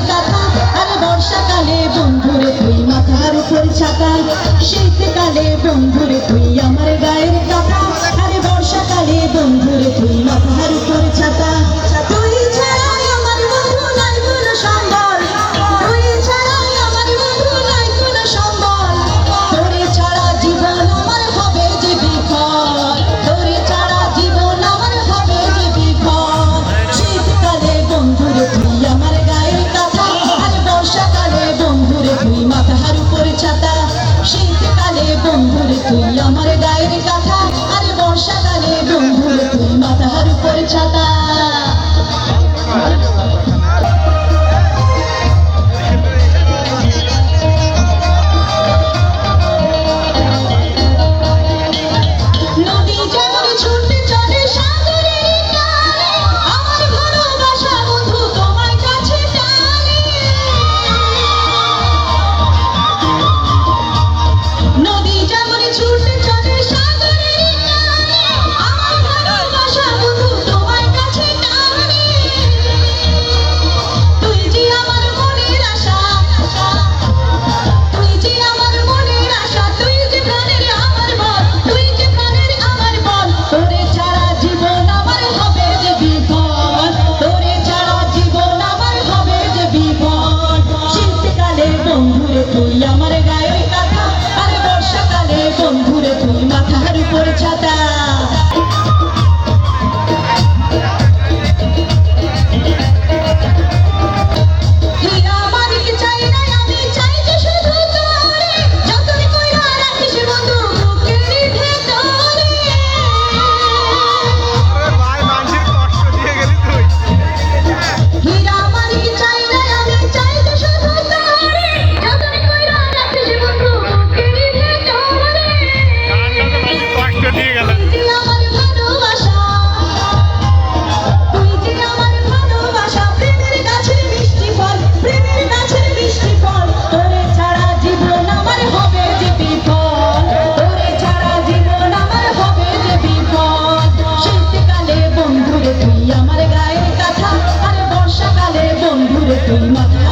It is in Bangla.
কথা। আরে বর্ষাকালে বন্ধুরে তুই মাথার উপর ছাতা, শীতকালে বন্ধুরে তুই আমার গায়ের কথা। আরে বর্ষাকালে বন্ধুরে তুই মাথার উপর ছাতা। তুই ছাড়া আমার বন্ধু নাই কোনো সম্বল, তুই ছাড়া আমার বন্ধু নাই কোনো সম্বল। তোরে ছাড়া জীবন আমার হবে যে বিফল, তোরে ছাড়া জীবন আমার হবে যে বিফল। শীতকালে বন্ধুরে তুই আমার গায়ের কথা, আর বর্ষাকালে বন্ধুরে তুই মাথার উপর ছাতা। শীতকালে বন্ধুরে তুই আমার গায়ের কথা, আর বর্ষাকালে বন্ধুরে তুই মাথার উপর ছাতা। বন্ধুরে তুই আমার গায়ের কথা, আর বর্ষাকালে বন্ধুরে তুই মাথার উপর ছাতা। তুই আমার গায়ের কথা, আর বর্ষাকালে বন্ধুরে তুই মাথা